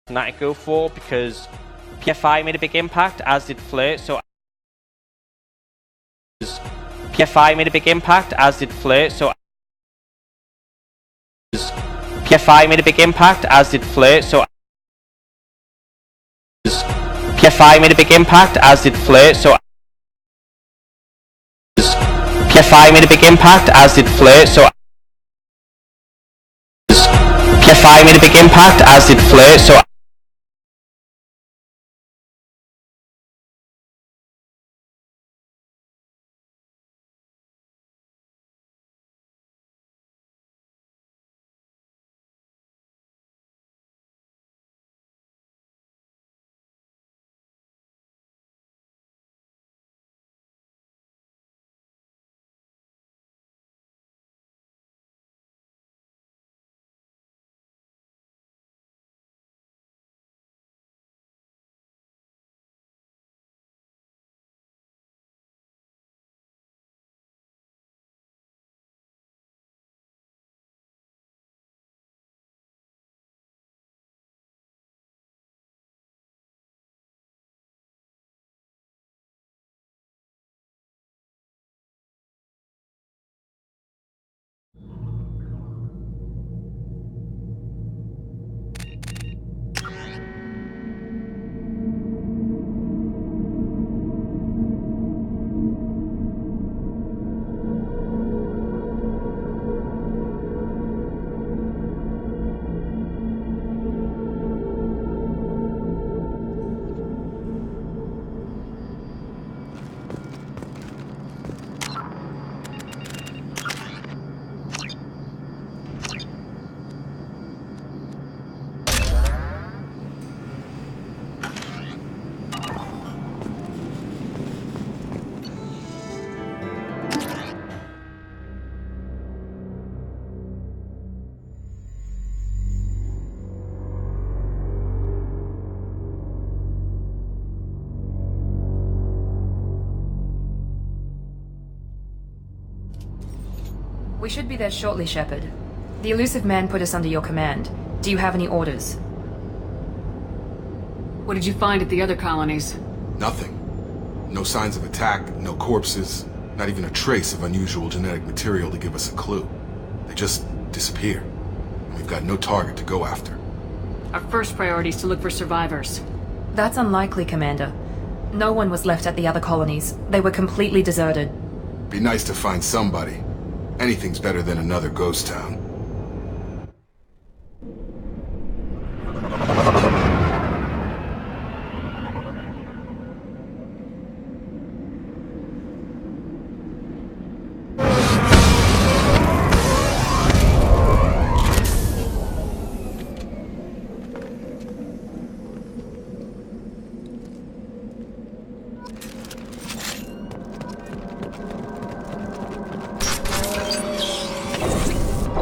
Tonight go for because PFI made a big impact, as did Flirt. So PFI made a big impact, as did Flirt. So PFI made a big impact, as did Flirt. So PFI made a big impact, as did Flirt. So PFI made a big impact, as did Flirt. So PFI made a big impact, as did Flirt. So We should be there shortly, Shepard. The elusive man put us under your command. Do you have any orders? What did you find at the other colonies? Nothing. No signs of attack, no corpses, not even a trace of unusual genetic material to give us a clue. They just disappear. And we've got no target to go after. Our first priority is to look for survivors. That's unlikely, Commander. No one was left at the other colonies. They were completely deserted. Be nice to find somebody. Anything's better than another ghost town.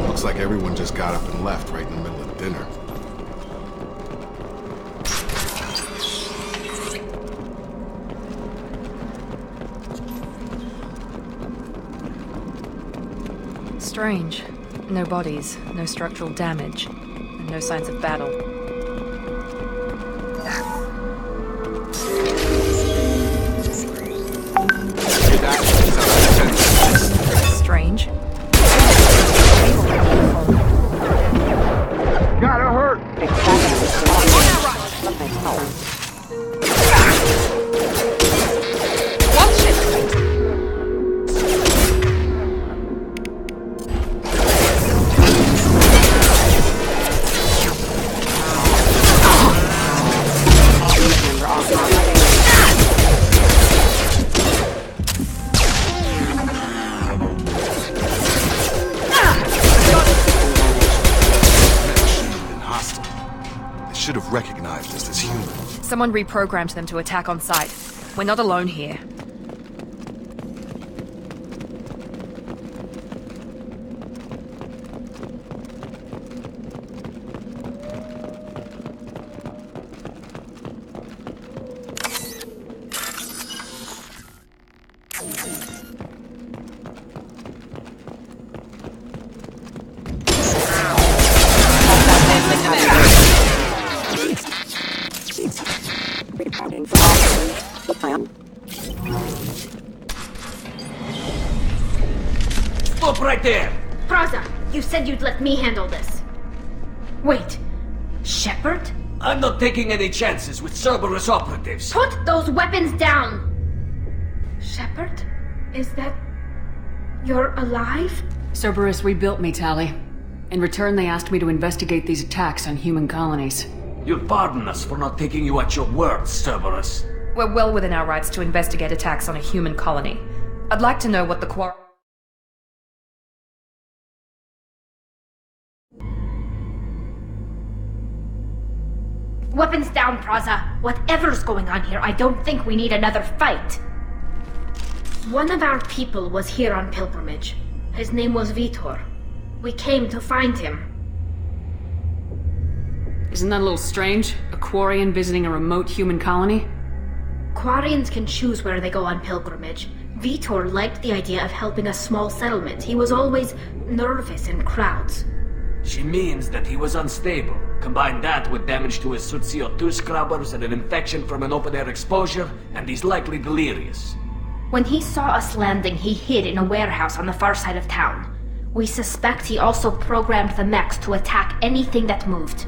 Looks like everyone just got up and left right in the middle of dinner. Strange. No bodies, no structural damage, and no signs of battle. Strange. Gotta hurt! Watch it! Should have recognized us as human. Someone reprogrammed them to attack on sight. We're not alone here. Stop right there! Praza, you said you'd let me handle this. Wait, Shepard? I'm not taking any chances with Cerberus operatives. Put those weapons down! Shepard? Is that... You're alive? Cerberus rebuilt me, Tali. In return, they asked me to investigate these attacks on human colonies. You'll pardon us for not taking you at your word, Cerberus. We're well within our rights to investigate attacks on a human colony. I'd like to know what the Weapons down, Praza. Whatever's going on here, I don't think we need another fight. One of our people was here on pilgrimage. His name was Vitor. We came to find him. Isn't that a little strange? A Quarian visiting a remote human colony? Quarians can choose where they go on pilgrimage. Vitor liked the idea of helping a small settlement. He was always nervous in crowds. She means that he was unstable. Combine that with damage to his suit CO2 scrubbers and an infection from an open-air exposure, and he's likely delirious. When he saw us landing, he hid in a warehouse on the far side of town. We suspect he also programmed the mechs to attack anything that moved.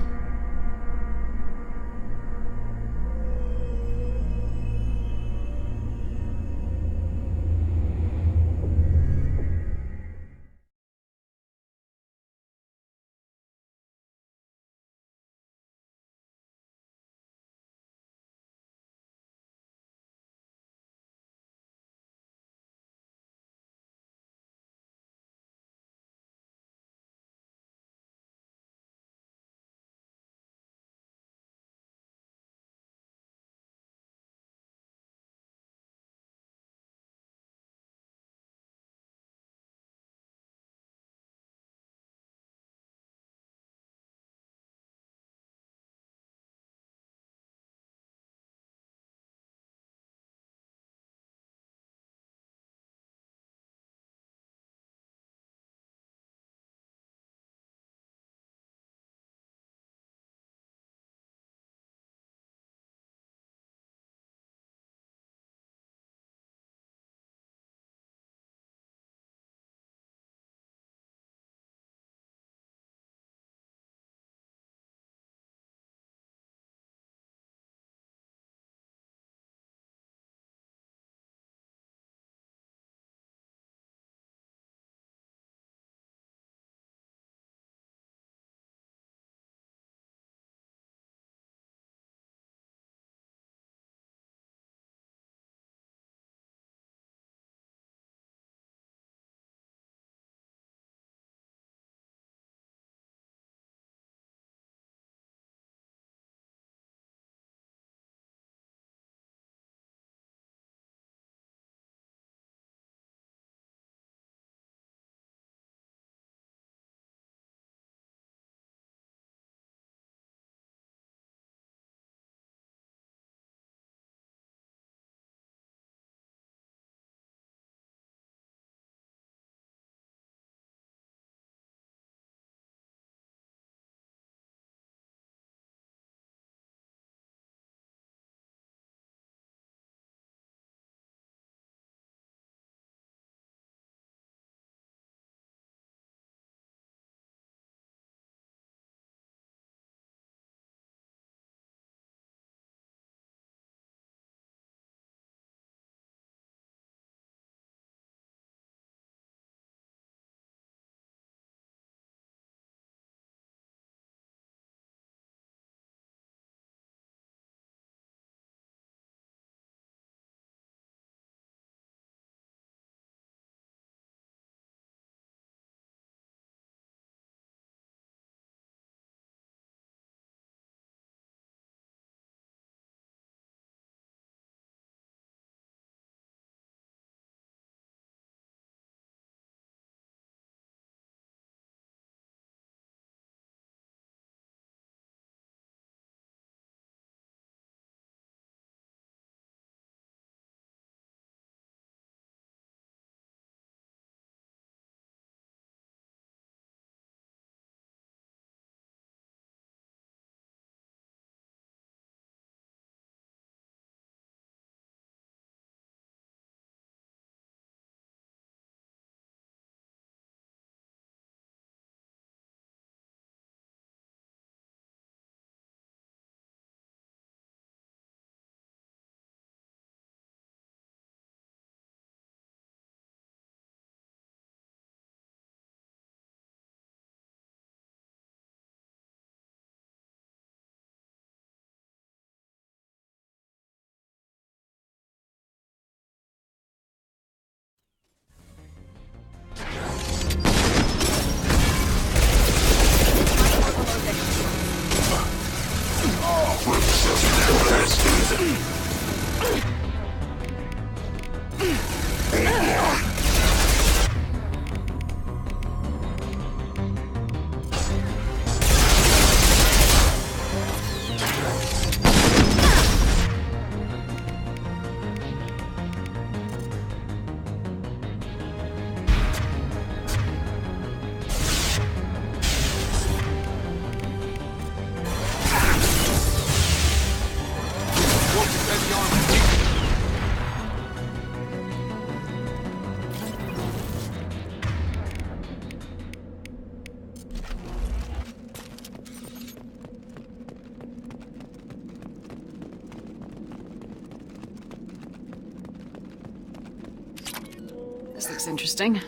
This looks interesting.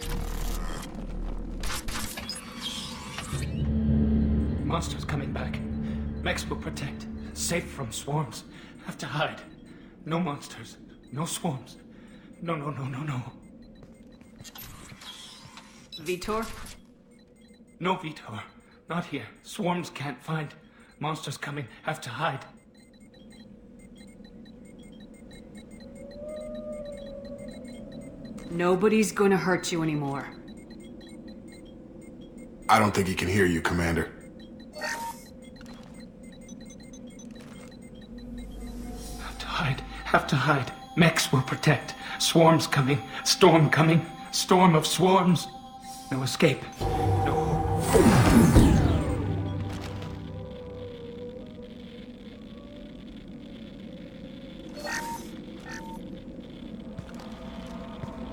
Monsters coming back. Mechs will protect. Safe from swarms. Have to hide. No monsters. No swarms. No. Vitor? No, Vitor. Not here. Swarms can't find. Monsters coming. Have to hide. Nobody's gonna hurt you anymore. I don't think he can hear you, Commander. Have to hide. Have to hide. Mechs will protect. Swarms coming. Storm coming. Storm of swarms. No escape. No hope.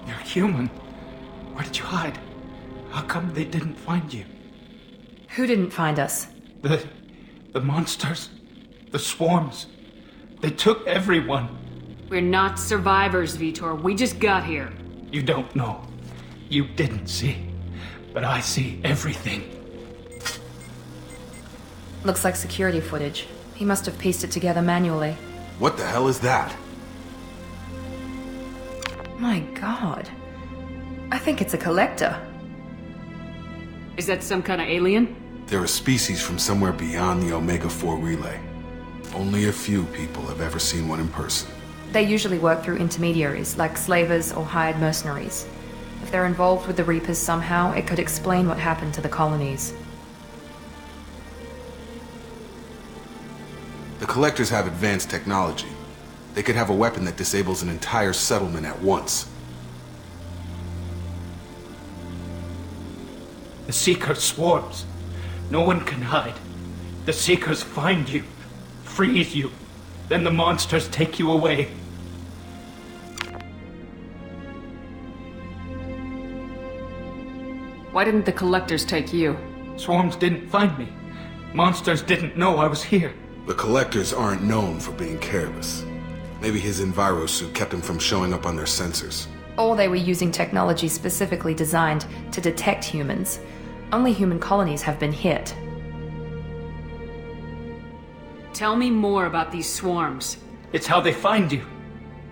You're human. Where did you hide? How come they didn't find you? Who didn't find us? The monsters. The swarms. They took everyone. We're not survivors, Vitor. We just got here. You don't know. You didn't see. But I see everything. Looks like security footage. He must have pieced it together manually. What the hell is that? My god. I think it's a collector. Is that some kind of alien? They're a species from somewhere beyond the Omega-4 relay. Only a few people have ever seen one in person. They usually work through intermediaries, like slavers or hired mercenaries. If they're involved with the Reapers somehow, it could explain what happened to the colonies. The Collectors have advanced technology. They could have a weapon that disables an entire settlement at once. The Seeker swarms. No one can hide. The Seekers find you, freeze you, then the monsters take you away. Why didn't the Collectors take you? Swarms didn't find me. Monsters didn't know I was here. The Collectors aren't known for being careless. Maybe his envirosuit kept him from showing up on their sensors. Or they were using technology specifically designed to detect humans. Only human colonies have been hit. Tell me more about these swarms. It's how they find you.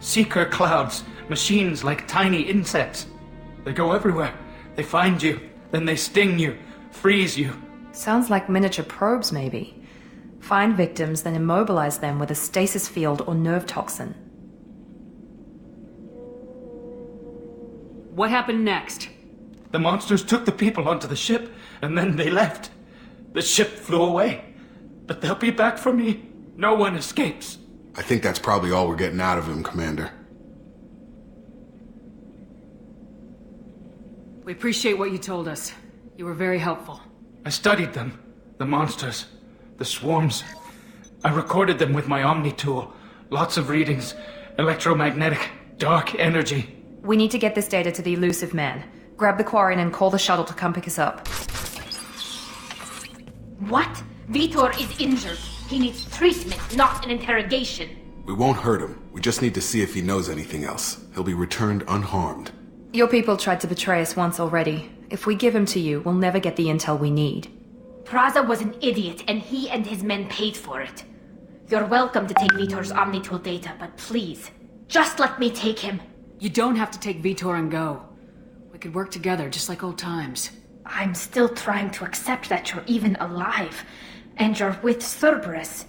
Seeker clouds, machines like tiny insects. They go everywhere. They find you, then they sting you, freeze you. Sounds like miniature probes, maybe. Find victims, then immobilize them with a stasis field or nerve toxin. What happened next? The monsters took the people onto the ship, and then they left. The ship flew away. But they'll be back for me. No one escapes. I think that's probably all we're getting out of him, Commander. We appreciate what you told us. You were very helpful. I studied them. The monsters. The swarms. I recorded them with my Omni tool. Lots of readings. Electromagnetic. Dark energy. We need to get this data to the elusive man. Grab the Quarian and call the shuttle to come pick us up. What? Vitor is injured. He needs treatment, not an interrogation. We won't hurt him. We just need to see if he knows anything else. He'll be returned unharmed. Your people tried to betray us once already. If we give him to you, we'll never get the intel we need. Praza was an idiot, and he and his men paid for it. You're welcome to take Vitor's Omnitool data, but please, just let me take him. You don't have to take Vitor and go. We could work together, just like old times. I'm still trying to accept that you're even alive, and you're with Cerberus.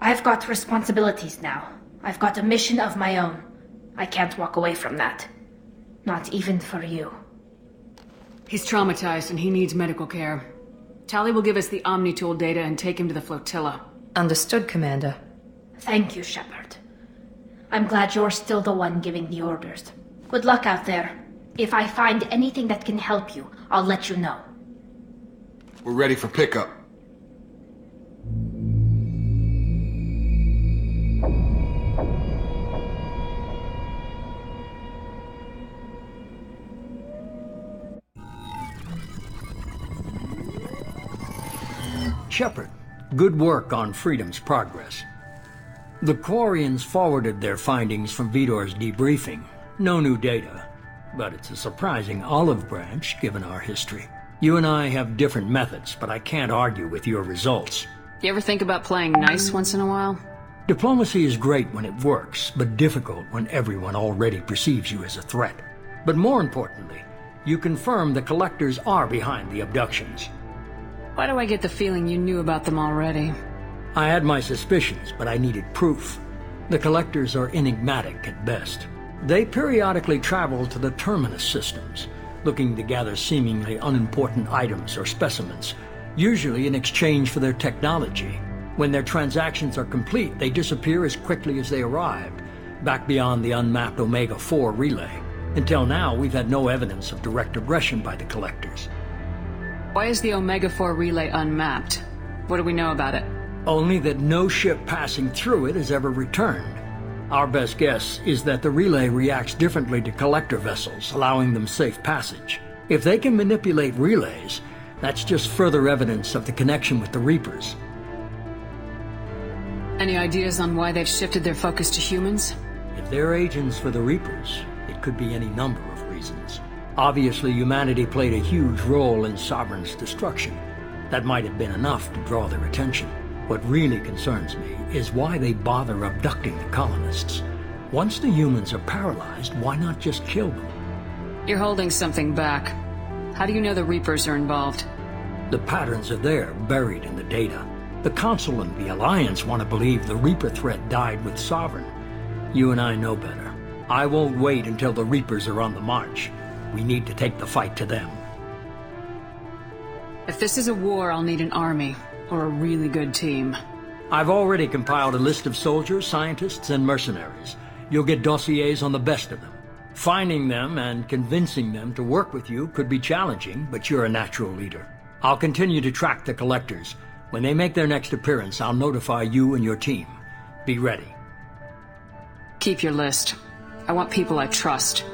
I've got responsibilities now. I've got a mission of my own. I can't walk away from that. Not even for you. He's traumatized and he needs medical care. Tali will give us the Omni-Tool data and take him to the flotilla. Understood, Commander. Thank you, Shepard. I'm glad you're still the one giving the orders. Good luck out there. If I find anything that can help you, I'll let you know. We're ready for pickup. Shepard, good work on Freedom's progress. The Quarians forwarded their findings from Vitor's debriefing. No new data, but it's a surprising olive branch given our history. You and I have different methods, but I can't argue with your results. You ever think about playing nice once in a while? Diplomacy is great when it works, but difficult when everyone already perceives you as a threat. But more importantly, you confirm the Collectors are behind the abductions. Why do I get the feeling you knew about them already? I had my suspicions, but I needed proof. The Collectors are enigmatic at best. They periodically travel to the Terminus systems, looking to gather seemingly unimportant items or specimens, usually in exchange for their technology. When their transactions are complete, they disappear as quickly as they arrived, back beyond the unmapped Omega-4 relay. Until now, we've had no evidence of direct aggression by the Collectors. Why is the Omega-4 relay unmapped? What do we know about it? Only that no ship passing through it has ever returned. Our best guess is that the relay reacts differently to Collector vessels, allowing them safe passage. If they can manipulate relays, that's just further evidence of the connection with the Reapers. Any ideas on why they've shifted their focus to humans? If they're agents for the Reapers, it could be any number of reasons. Obviously, humanity played a huge role in Sovereign's destruction. That might have been enough to draw their attention. What really concerns me is why they bother abducting the colonists. Once the humans are paralyzed, why not just kill them? You're holding something back. How do you know the Reapers are involved? The patterns are there, buried in the data. The Council and the Alliance want to believe the Reaper threat died with Sovereign. You and I know better. I won't wait until the Reapers are on the march. We need to take the fight to them. If this is a war, I'll need an army, or a really good team. I've already compiled a list of soldiers, scientists, and mercenaries. You'll get dossiers on the best of them. Finding them and convincing them to work with you could be challenging, but you're a natural leader. I'll continue to track the Collectors. When they make their next appearance, I'll notify you and your team. Be ready. Keep your list. I want people I trust.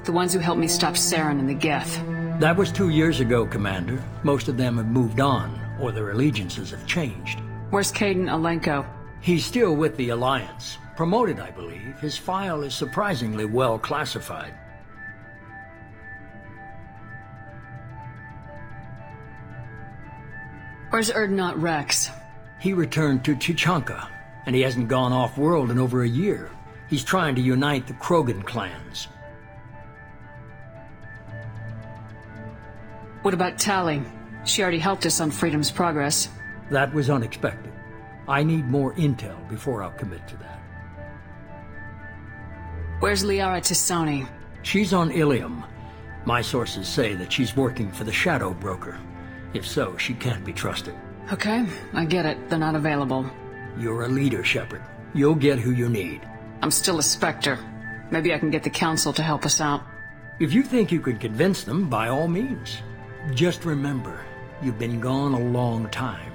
The ones who helped me stop Saren and the Geth. That was 2 years ago, Commander. Most of them have moved on, or their allegiances have changed. Where's Caden Alenko? He's still with the Alliance. Promoted, I believe. His file is surprisingly well classified. Where's Erdnot Rex? He returned to Chichanka, and he hasn't gone off-world in over a year. He's trying to unite the Krogan clans. What about Tali? She already helped us on Freedom's progress. That was unexpected. I need more intel before I'll commit to that. Where's Liara Tisoni? She's on Ilium. My sources say that she's working for the Shadow Broker. If so, she can't be trusted. Okay, I get it. They're not available. You're a leader, Shepard. You'll get who you need. I'm still a Spectre. Maybe I can get the Council to help us out. If you think you can convince them, by all means. Just remember, you've been gone a long time.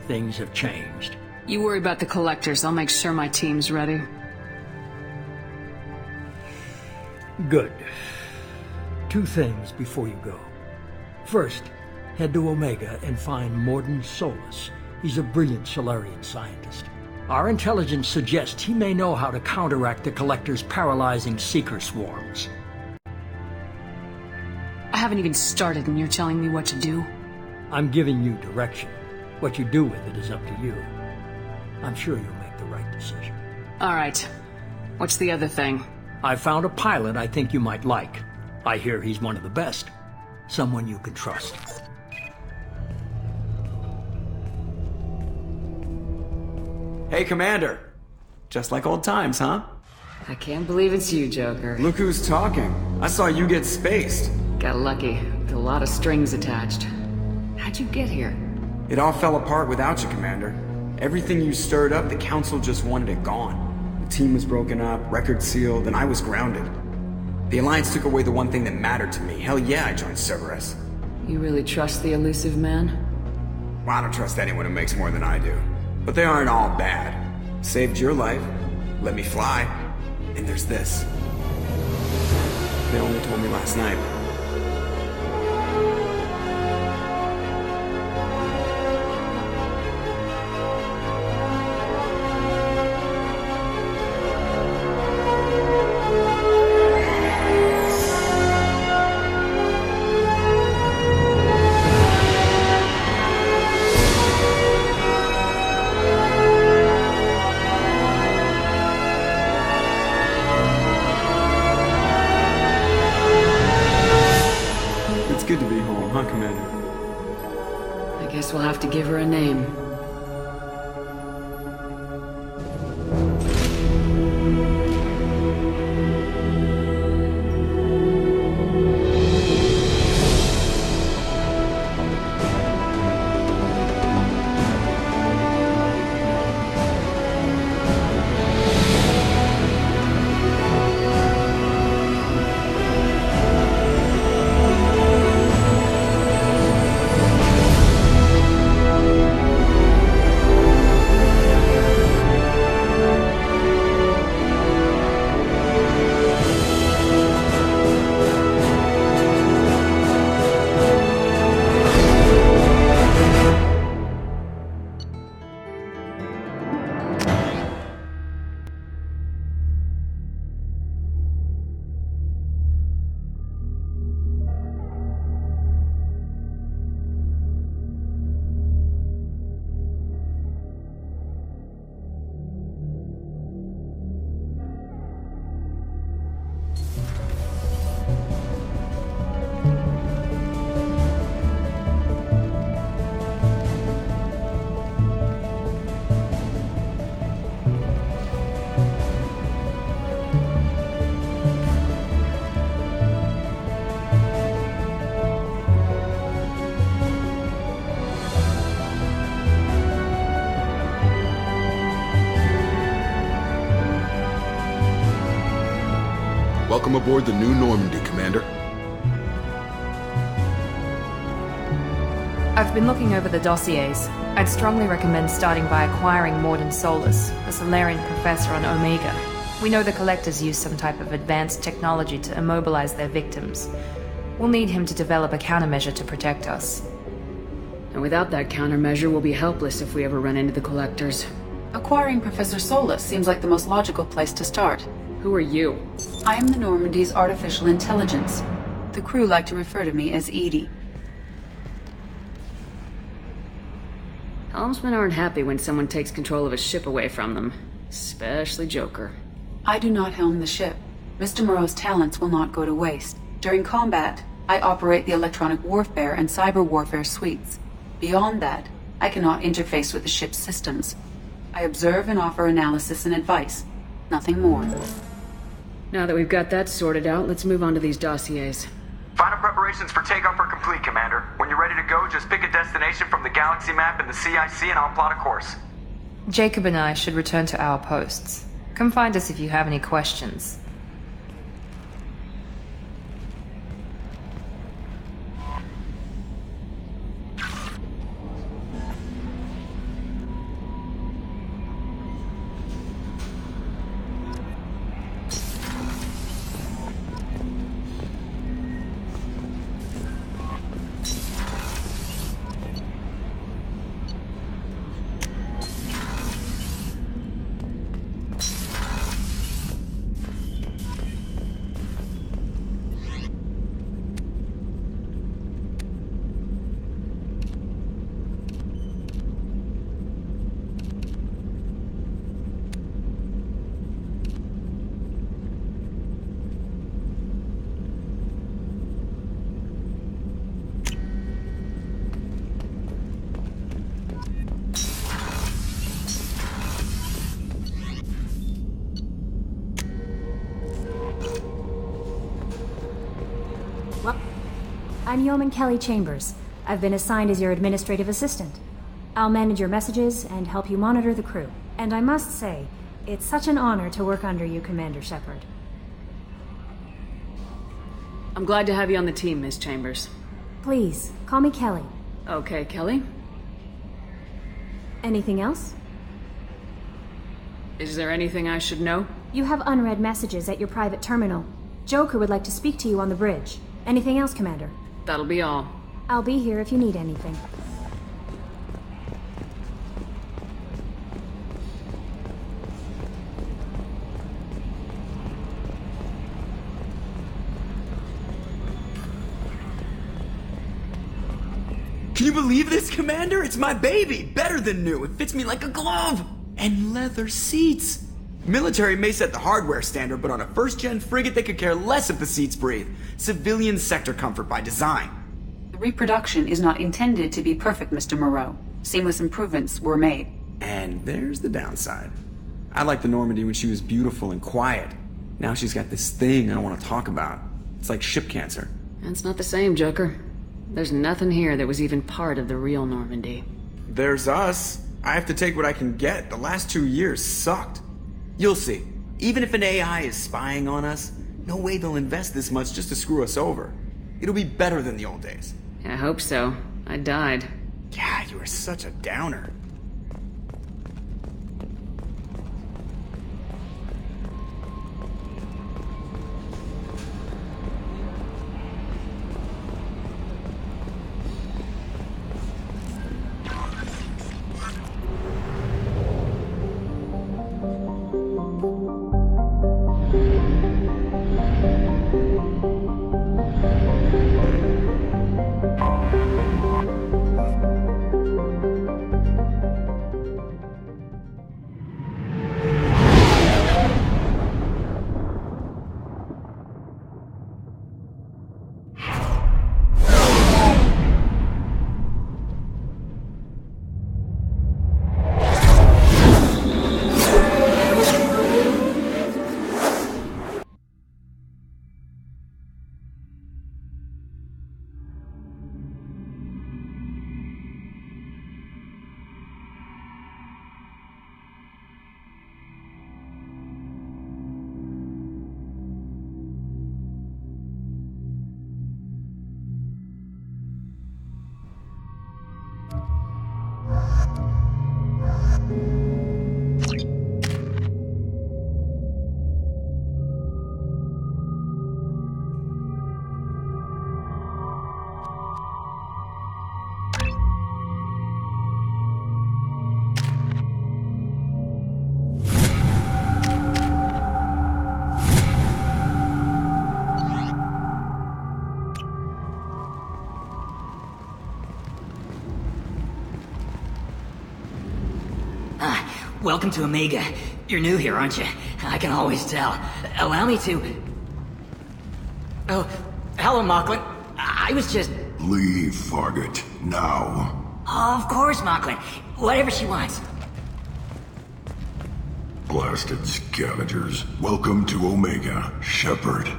Things have changed. You worry about the Collectors. I'll make sure my team's ready. Good. 2 things before you go. First, head to Omega and find Morden Solus. He's a brilliant Solarian scientist. Our intelligence suggests he may know how to counteract the Collector's paralyzing Seeker swarms. I haven't even started and you're telling me what to do? I'm giving you direction. What you do with it is up to you. I'm sure you'll make the right decision. All right. What's the other thing? I found a pilot I think you might like. I hear he's one of the best. Someone you can trust. Hey, Commander. Just like old times, huh? I can't believe it's you, Joker. Look who's talking. I saw you get spaced. Got lucky, with a lot of strings attached. How'd you get here? It all fell apart without you, Commander. Everything you stirred up, the Council just wanted it gone. The team was broken up, record sealed, and I was grounded. The Alliance took away the one thing that mattered to me. Hell yeah, I joined Cerberus. You really trust the elusive man? Well, I don't trust anyone who makes more than I do. But they aren't all bad. Saved your life, let me fly, and there's this. They only told me last night. Good to be home, huh, Commander? I guess we'll have to give her a name. Welcome aboard the New Normandy, Commander. I've been looking over the dossiers. I'd strongly recommend starting by acquiring Morden Solus, the Solarian professor on Omega. We know the Collectors use some type of advanced technology to immobilize their victims. We'll need him to develop a countermeasure to protect us. And without that countermeasure, we'll be helpless if we ever run into the Collectors. Acquiring Professor Solus seems like the most logical place to start. Who are you? I am the Normandy's artificial intelligence. The crew like to refer to me as Edie. Helmsmen aren't happy when someone takes control of a ship away from them. Especially Joker. I do not helm the ship. Mr. Moreau's talents will not go to waste. During combat, I operate the electronic warfare and cyber warfare suites. Beyond that, I cannot interface with the ship's systems. I observe and offer analysis and advice. Nothing more. Now that we've got that sorted out, let's move on to these dossiers. Final preparations for takeoff are complete, Commander. When you're ready to go, just pick a destination from the galaxy map in the CIC and I'll plot a course. Jacob and I should return to our posts. Come find us if you have any questions. I'm Yeoman Kelly Chambers. I've been assigned as your administrative assistant. I'll manage your messages and help you monitor the crew. And I must say, it's such an honor to work under you, Commander Shepard. I'm glad to have you on the team, Miss Chambers. Please, call me Kelly. Okay, Kelly. Anything else? Is there anything I should know? You have unread messages at your private terminal. Joker would like to speak to you on the bridge. Anything else, Commander? That'll be all. I'll be here if you need anything. Can you believe this, Commander? It's my baby! Better than new. It fits me like a glove! And leather seats! Military may set the hardware standard, but on a first-gen frigate they could care less if the seats breathe. Civilian sector comfort by design. The reproduction is not intended to be perfect, Mr. Moreau. Seamless improvements were made. And there's the downside. I liked the Normandy when she was beautiful and quiet. Now she's got this thing I don't want to talk about. It's like ship cancer. That's not the same, Joker. There's nothing here that was even part of the real Normandy. There's us. I have to take what I can get. The last 2 years sucked. You'll see. Even if an AI is spying on us, no way they'll invest this much just to screw us over. It'll be better than the old days. I hope so. I died. Yeah, you are such a downer. Welcome to Omega. You're new here, aren't you? I can always tell. Allow me to... Oh, hello, Mocklin. I was just... Leave, Fargate. Now. Of course, Mocklin. Whatever she wants. Blasted scavengers. Welcome to Omega, Shepard.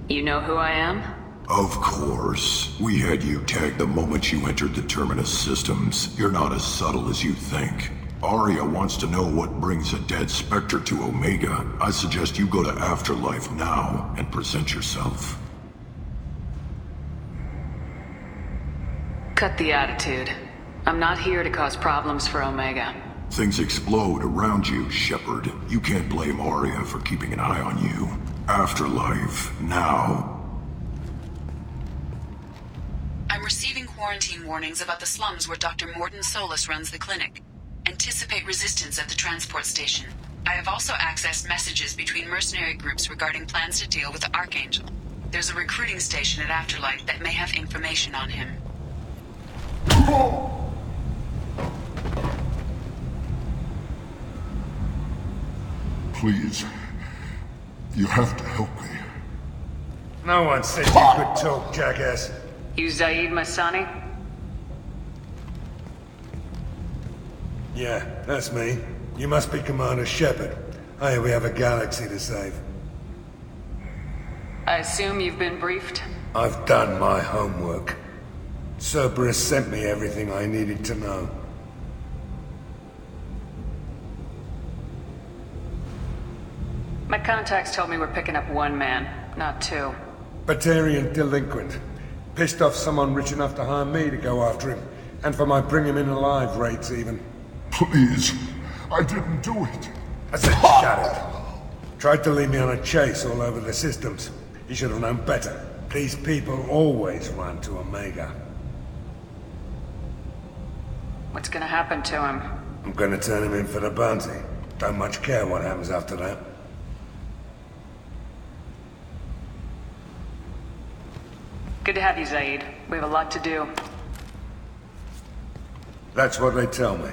You know who I am? Of course. We had you tagged the moment you entered the Terminus systems. You're not as subtle as you think. Arya wants to know what brings a dead Spectre to Omega. I suggest you go to Afterlife now and present yourself. Cut the attitude. I'm not here to cause problems for Omega. Things explode around you, Shepard. You can't blame Arya for keeping an eye on you. Afterlife, now. I'm receiving quarantine warnings about the slums where Dr. Morden Solus runs the clinic. Anticipate resistance at the transport station. I have also accessed messages between mercenary groups regarding plans to deal with the Archangel. There's a recruiting station at Afterlife that may have information on him. Please. You have to help me. No one said you could talk, jackass. You Zaid Masani? Yeah, that's me. You must be Commander Shepard. Hey, we have a galaxy to save. I assume you've been briefed? I've done my homework. Cerberus sent me everything I needed to know. My contacts told me we're picking up one man, not two. Batarian delinquent. Pissed off someone rich enough to hire me to go after him. And for my bring him in alive rates even. Please, I didn't do it. I said shut it. Tried to lead me on a chase all over the systems. He should have known better. These people always run to Omega. What's gonna happen to him? I'm gonna turn him in for the bounty. Don't much care what happens after that. Good to have you, Zaid. We have a lot to do. That's what they tell me.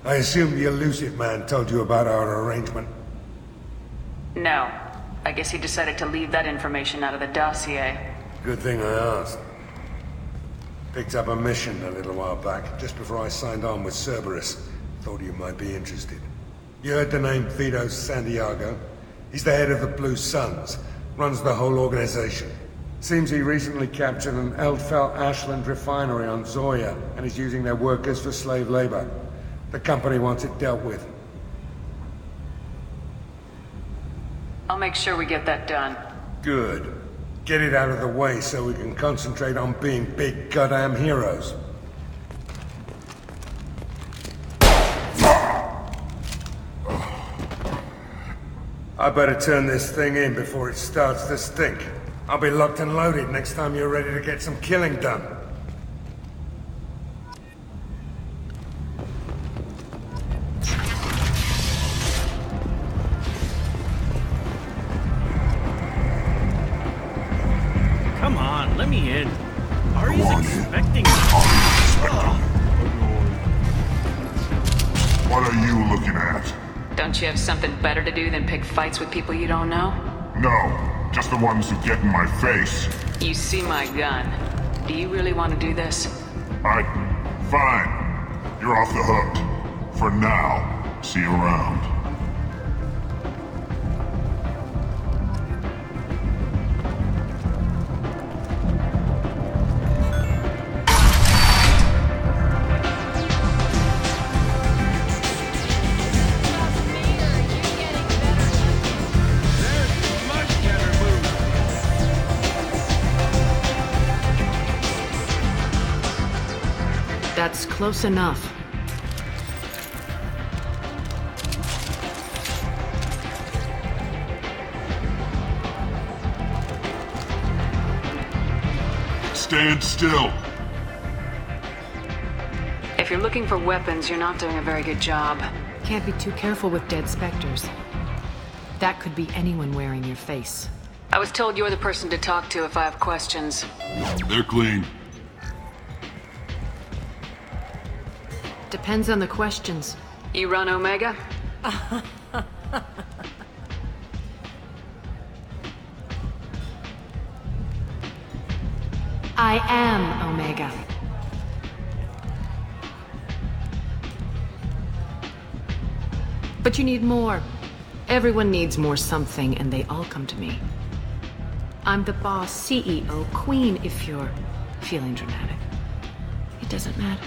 I assume the elusive man told you about our arrangement? No. I guess he decided to leave that information out of the dossier. Good thing I asked. Picked up a mission a little while back, just before I signed on with Cerberus. Thought you might be interested. You heard the name Vito Santiago? He's the head of the Blue Suns, runs the whole organization. Seems he recently captured an Eldfell Ashland refinery on Zoya, and is using their workers for slave labor. The company wants it dealt with. I'll make sure we get that done. Good. Get it out of the way so we can concentrate on being big goddamn heroes. I better turn this thing in before it starts to stink. I'll be locked and loaded next time you're ready to get some killing done. Come on, let me in. Ari's expecting me. What are you looking at? Don't you have something better to do than pick fights with people you don't know? No, just the ones who get in my face. You see my gun. Do you really want to do this? Fine. You're off the hook. For now. See you around. That's close enough. Stand still. If you're looking for weapons, you're not doing a very good job. Can't be too careful with dead specters. That could be anyone wearing your face. I was told you're the person to talk to if I have questions. They're clean. Depends on the questions. You run Omega? I am Omega. But you need more. Everyone needs more something, and they all come to me. I'm the boss, CEO, queen, if you're feeling dramatic. It doesn't matter.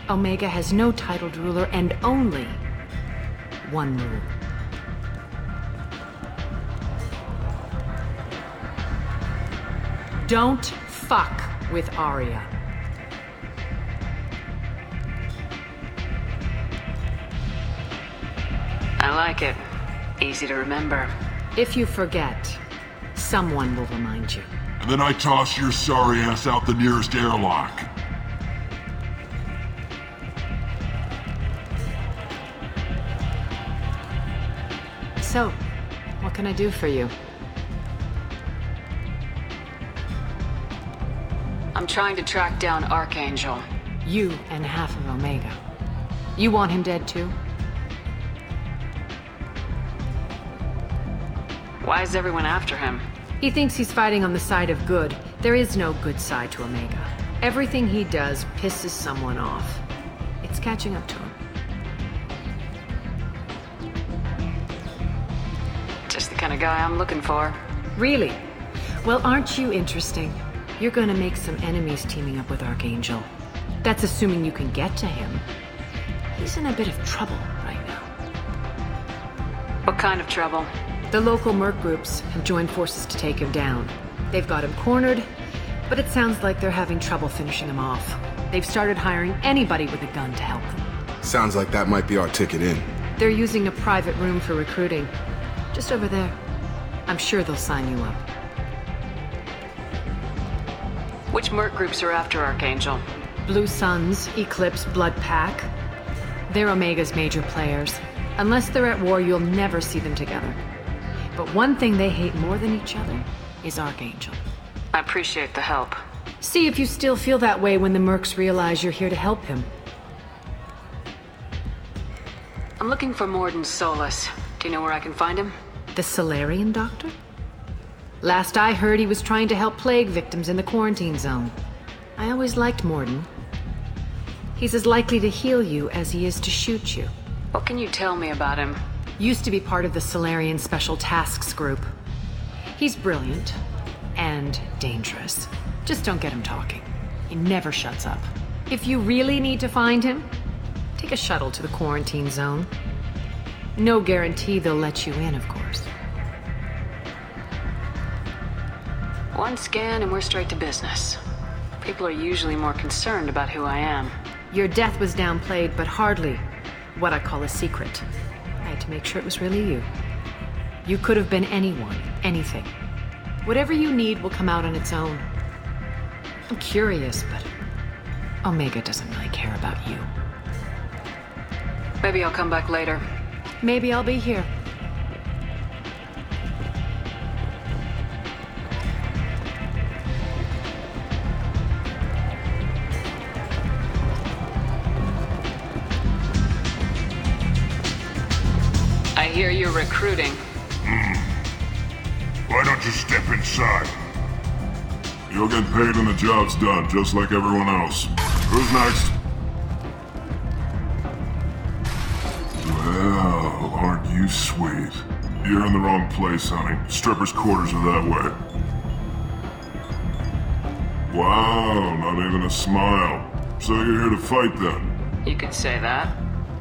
Omega has no titled ruler and only one rule. Don't fuck with Arya. I like it. Easy to remember. If you forget, someone will remind you. And then I toss your sorry ass out the nearest airlock. So, what can I do for you? I'm trying to track down Archangel. You and half of Omega. You want him dead too? Why is everyone after him? He thinks he's fighting on the side of good. There is no good side to Omega. Everything he does pisses someone off. It's catching up to him. kind of guy I'm looking for. Really? Well, aren't you interesting? You're gonna make some enemies teaming up with Archangel. That's assuming you can get to him. He's in a bit of trouble right now. What kind of trouble? The local merc groups have joined forces to take him down. They've got him cornered, but it sounds like they're having trouble finishing him off. They've started hiring anybody with a gun to help them. Sounds like that might be our ticket in. They're using a private room for recruiting. Just over there. I'm sure they'll sign you up. Which merc groups are after Archangel? Blue Suns, Eclipse, Blood Pack. They're Omega's major players. Unless they're at war, you'll never see them together. But one thing they hate more than each other is Archangel. I appreciate the help. See if you still feel that way when the mercs realize you're here to help him. I'm looking for Morden Solus. Do you know where I can find him? The Solarian doctor? Last I heard, he was trying to help plague victims in the quarantine zone. I always liked Morden. He's as likely to heal you as he is to shoot you. What can you tell me about him? Used to be part of the Solarian Special Tasks Group. He's brilliant and dangerous. Just don't get him talking. He never shuts up. If you really need to find him, take a shuttle to the quarantine zone. No guarantee they'll let you in, of course. One scan and we're straight to business. People are usually more concerned about who I am. Your death was downplayed, but hardly what I call a secret. I had to make sure it was really you. You could have been anyone, anything. Whatever you need will come out on its own. I'm curious, but Omega doesn't really care about you. Maybe I'll come back later. Maybe I'll be here. I hear you're recruiting. Why don't you step inside? You'll get paid when the job's done, just like everyone else. Who's next? Well, aren't you sweet? You're in the wrong place, honey. Strippers' quarters are that way. Wow, not even a smile. So you're here to fight then? You could say that.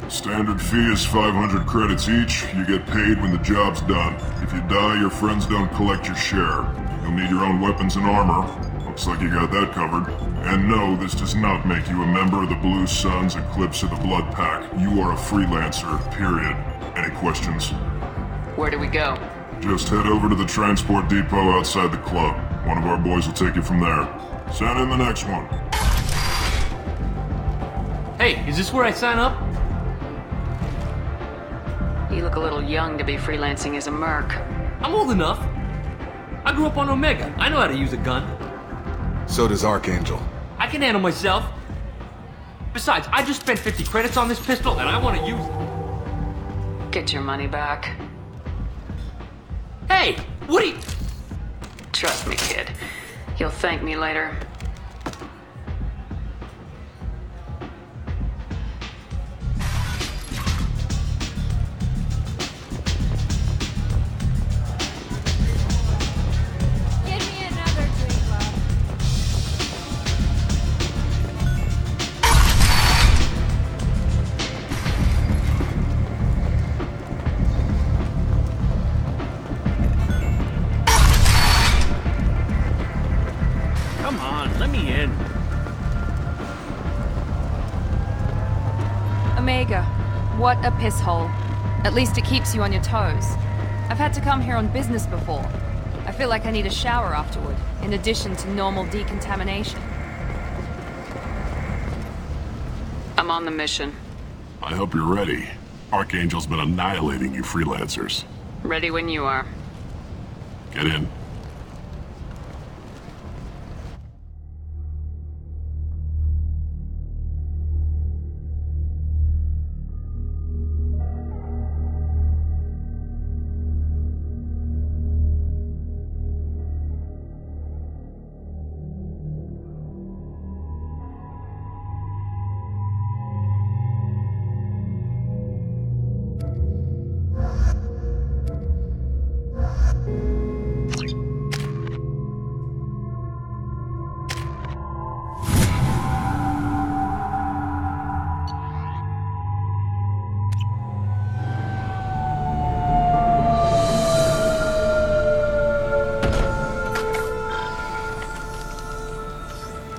Standard fee is 500 credits each. You get paid when the job's done. If you die, your friends don't collect your share. You'll need your own weapons and armor. Looks like you got that covered. And no, this does not make you a member of the Blue Suns, Eclipse, or the Blood Pack. You are a freelancer, period. Any questions? Where do we go? Just head over to the transport depot outside the club. One of our boys will take you from there. Send in the next one. Hey, is this where I sign up? You look a little young to be freelancing as a merc. I'm old enough. I grew up on Omega. I know how to use a gun. So does Archangel. I can handle myself. Besides, I just spent 50 credits on this pistol and I want to use it. Get your money back. Hey, what are you... Trust me, kid. You'll thank me later. What a piss hole. At least it keeps you on your toes. I've had to come here on business before. I feel like I need a shower afterward, in addition to normal decontamination. I'm on the mission. I hope you're ready. Archangel's been annihilating you freelancers. Ready when you are. Get in.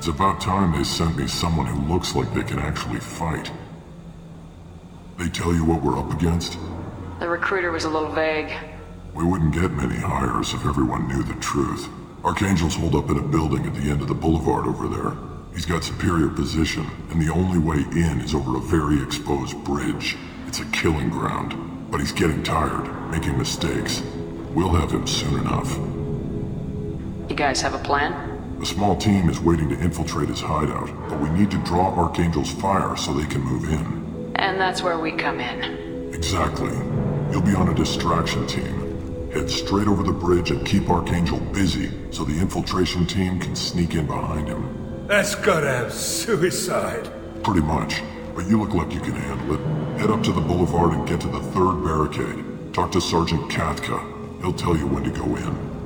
It's about time they sent me someone who looks like they can actually fight. They tell you what we're up against? The recruiter was a little vague. We wouldn't get many hires if everyone knew the truth. Archangel's holed up in a building at the end of the boulevard over there. He's got superior position, and the only way in is over a very exposed bridge. It's a killing ground, but he's getting tired, making mistakes. We'll have him soon enough. You guys have a plan? A small team is waiting to infiltrate his hideout, but we need to draw Archangel's fire so they can move in. And that's where we come in. Exactly. You'll be on a distraction team. Head straight over the bridge and keep Archangel busy so the infiltration team can sneak in behind him. That's goddamn suicide. Pretty much, but you look like you can handle it. Head up to the boulevard and get to the 3rd barricade. Talk to Sergeant Kathka. He'll tell you when to go in.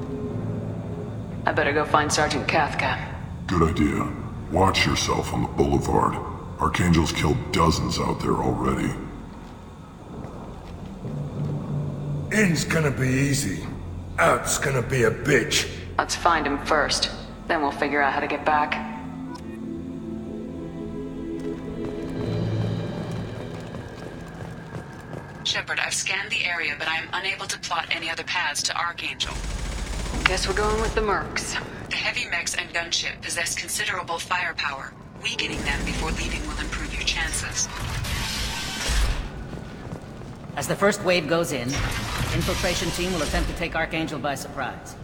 I better go find Sergeant Kathka. Good idea. Watch yourself on the boulevard. Archangel's killed dozens out there already. In's gonna be easy. Out's gonna be a bitch. Let's find him first. Then we'll figure out how to get back. Shepard, I've scanned the area, but I am unable to plot any other paths to Archangel. Guess we're going with the mercs. The heavy mechs and gunship possess considerable firepower. Weakening them before leaving will improve your chances. As the first wave goes in, the infiltration team will attempt to take Archangel by surprise.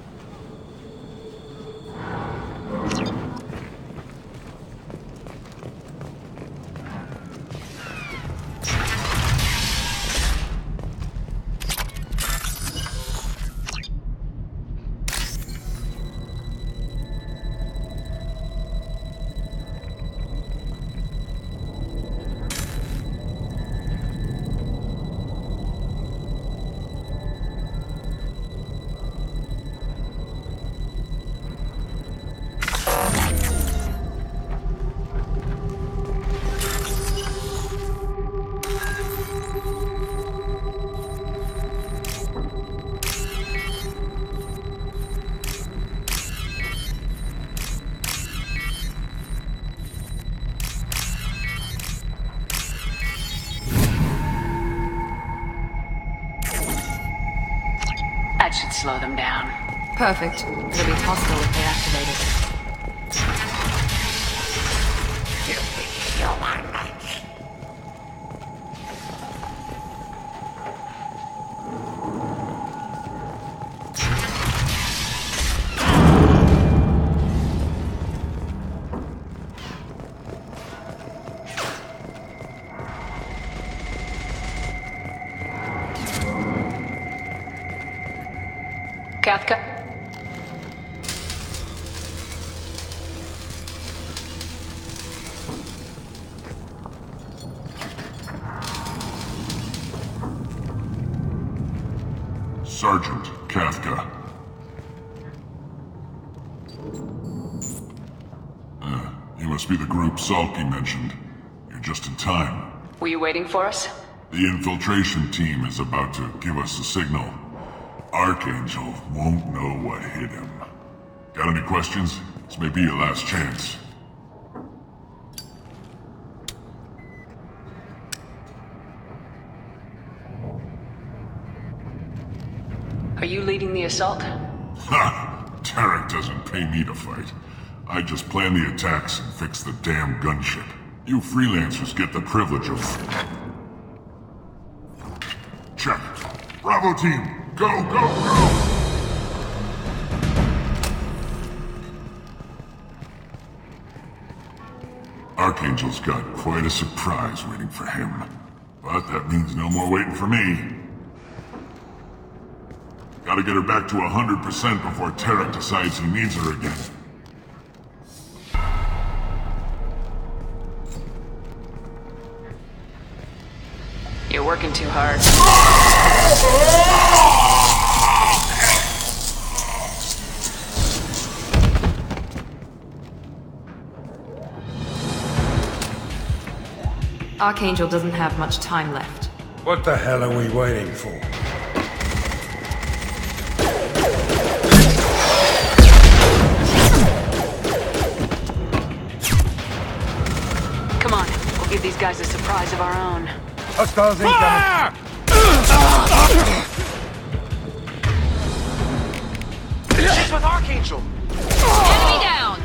That should slow them down. Perfect. It'll be hostile if they activate it. Kathka? Sergeant Kathka. You must be the group Salky mentioned. You're just in time. Were you waiting for us? The infiltration team is about to give us a signal. Archangel won't know what hit him. Got any questions? This may be your last chance. Are you leading the assault? Ha! Tarek doesn't pay me to fight. I just plan the attacks and fix the damn gunship. You freelancers get the privilege of... Check. Bravo team! Go, go, go! Archangel's got quite a surprise waiting for him. But that means no more waiting for me. Gotta get her back to 100% before Tarek decides he needs her again. You're working too hard. Archangel doesn't have much time left. What the hell are we waiting for? We'll give these guys a surprise of our own. Hostiles incoming! She's with Archangel! Enemy down!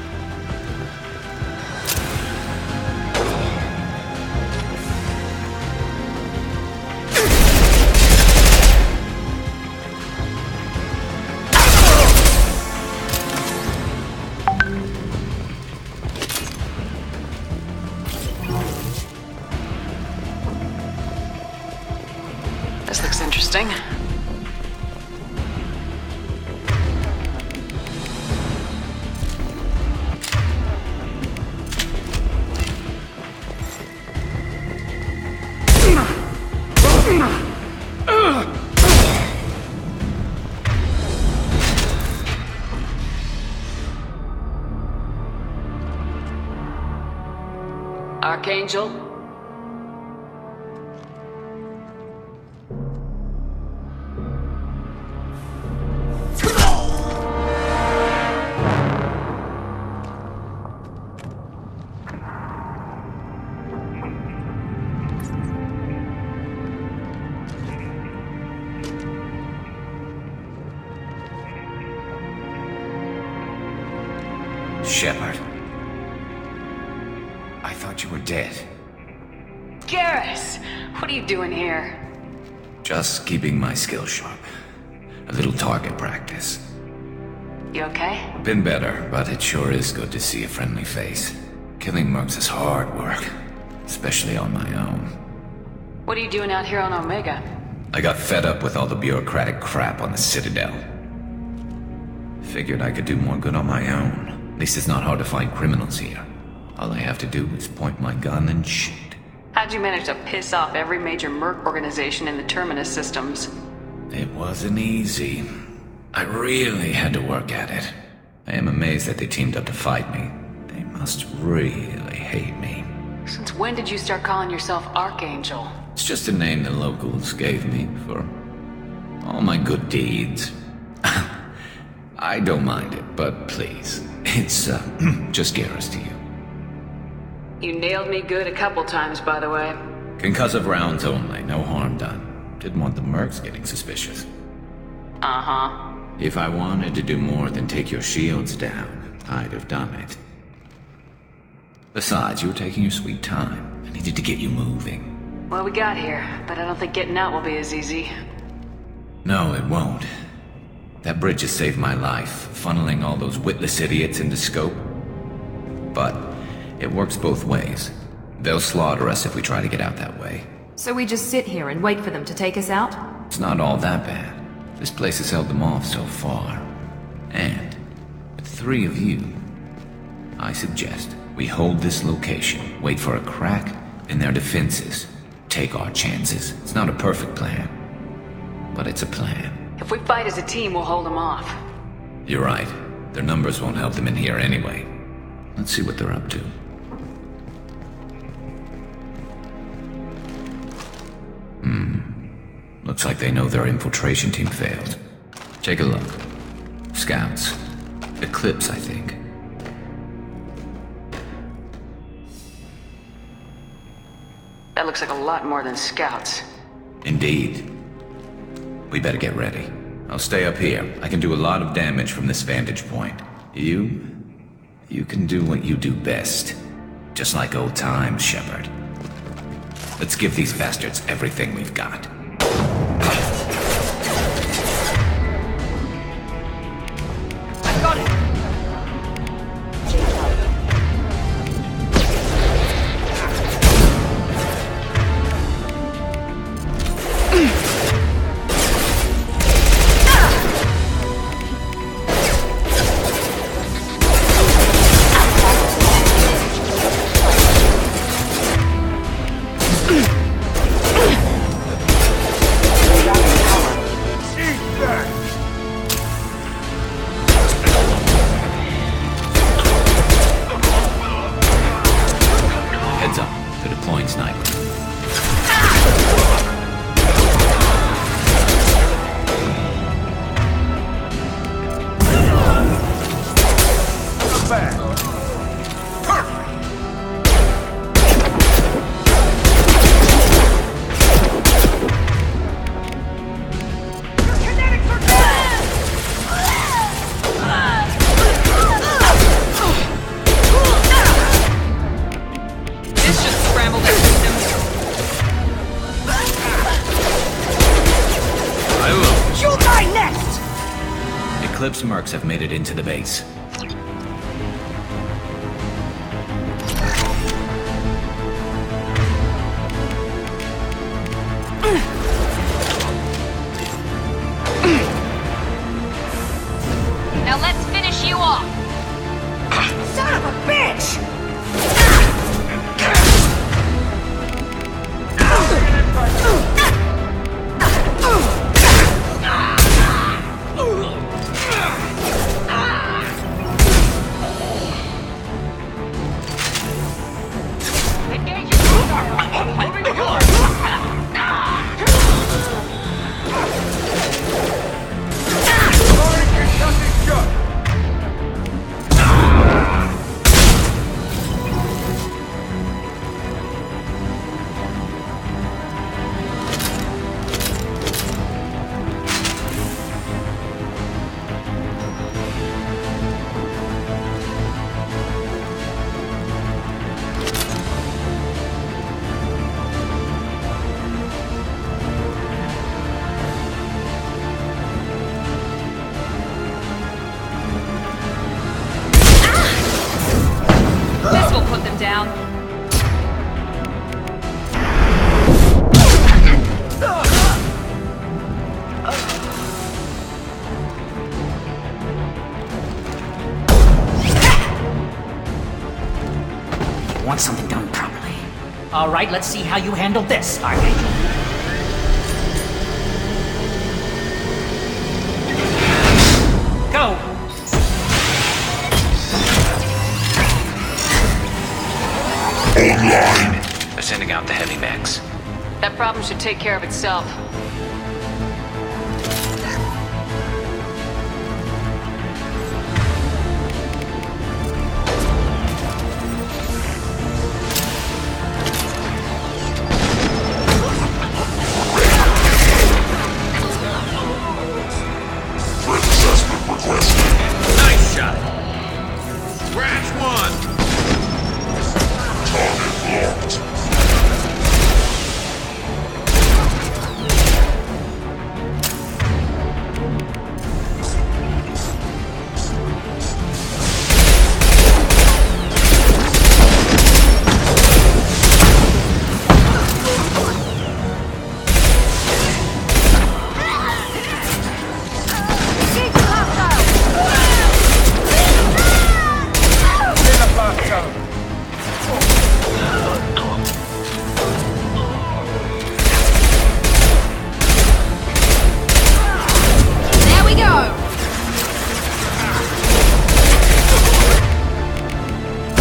This looks interesting. Archangel? Shepard. I thought you were dead. Garrus! What are you doing here? Just keeping my skills sharp. A little target practice. You okay? Been better, but it sure is good to see a friendly face. Killing mercs is hard work, especially on my own. What are you doing out here on Omega? I got fed up with all the bureaucratic crap on the Citadel. Figured I could do more good on my own. At least it's not hard to find criminals here. All I have to do is point my gun and shoot. How'd you manage to piss off every major merc organization in the Terminus systems? It wasn't easy. I really had to work at it. I am amazed that they teamed up to fight me. They must really hate me. Since when did you start calling yourself Archangel? It's just a name the locals gave me for all my good deeds. I don't mind it, but please, it's just Garrus to you. You nailed me good a couple times, by the way. Concussive rounds only, no harm done. Didn't want the mercs getting suspicious. Uh-huh. If I wanted to do more than take your shields down, I'd have done it. Besides, you were taking your sweet time. I needed to get you moving. Well, we got here, but I don't think getting out will be as easy. No, it won't. That bridge has saved my life, funneling all those witless idiots into scope. But it works both ways. They'll slaughter us if we try to get out that way. So we just sit here and wait for them to take us out? It's not all that bad. This place has held them off so far. And with 3 of you, I suggest we hold this location, wait for a crack in their defenses, take our chances. It's not a perfect plan, but it's a plan. If we fight as a team, we'll hold them off. You're right. Their numbers won't help them in here anyway. Let's see what they're up to. Looks like they know their infiltration team failed. Take a look. Scouts. Eclipse, I think. That looks like a lot more than scouts. Indeed. We better get ready. I'll stay up here. I can do a lot of damage from this vantage point. You can do what you do best. Just like old times, Shepard. Let's give these bastards everything we've got. I got it! Heads up. They're deploying snipers. Eclipse mercs have made it into the base. Now let's finish you off! Son of a bitch! Want something done properly. All right, let's see how you handle this, Archangel. Go! Online! They're sending out the heavy mechs. That problem should take care of itself. Nice shot! Scratch one! Target locked. There we go!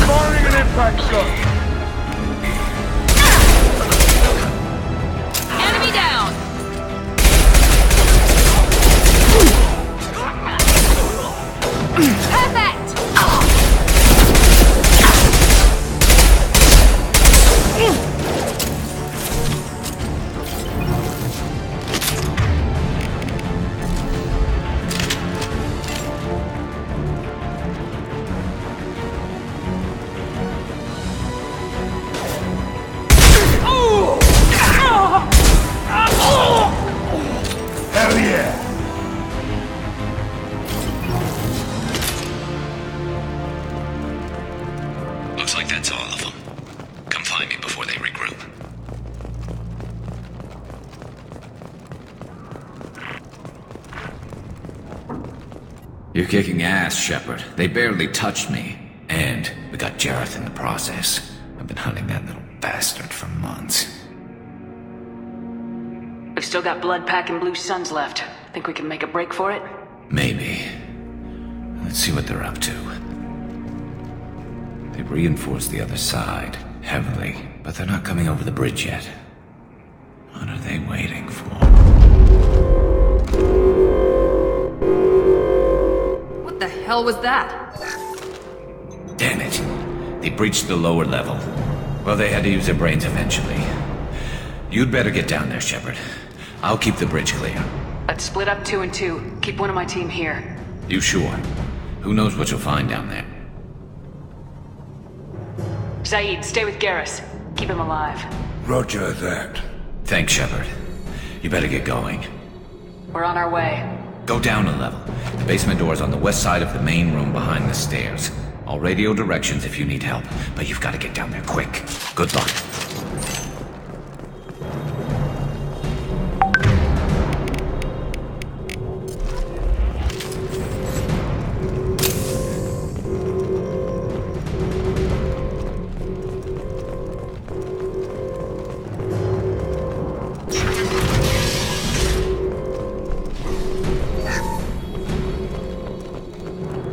Firing an impact shot! Enemy down! Perfect! Hell yeah! Looks like that's all of them. Come find me before they regroup. You're kicking ass, Shepard. They barely touched me. And we got Jareth in the process. I've been hunting that little bastard for months. We've still got blood pack and blue suns left. Think we can make a break for it? Maybe. Let's see what they're up to. They've reinforced the other side, heavily, but they're not coming over the bridge yet. What are they waiting for? What the hell was that? Damn it. They breached the lower level. Well, they had to use their brains eventually. You'd better get down there, Shepard. I'll keep the bridge clear. Let's split up 2 and 2. Keep one of my team here. You sure? Who knows what you'll find down there? Zaid, stay with Garrus. Keep him alive. Roger that. Thanks, Shepard. You better get going. We're on our way. Go down a level. The basement door is on the west side of the main room behind the stairs. I'll radio directions if you need help, but you've got to get down there quick. Good luck.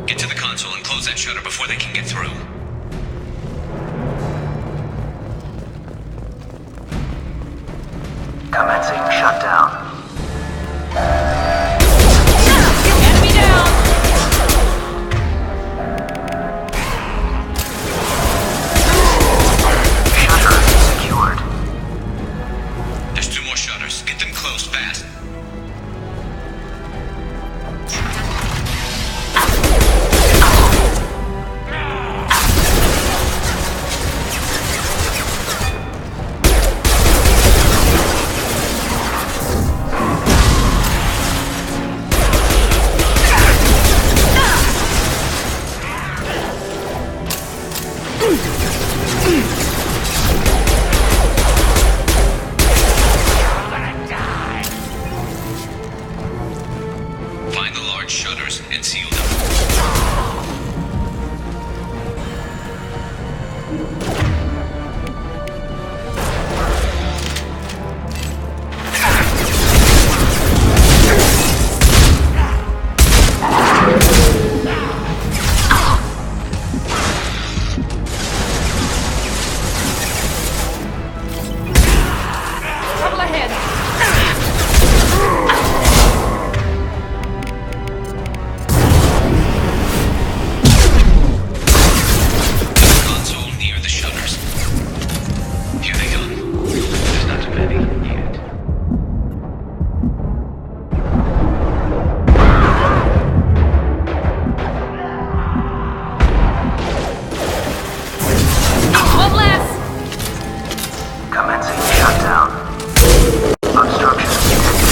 Get to the console and close that shutter before they can get through. Commencing shutdown. Enemy down! Shutter secured. There's 2 more shutters. Get them closed fast. Find the large shutters and seal them. Trouble ahead! Console near the shutters. Here they come. There's not many yet. One less! Commencing shutdown. Obstruction detected.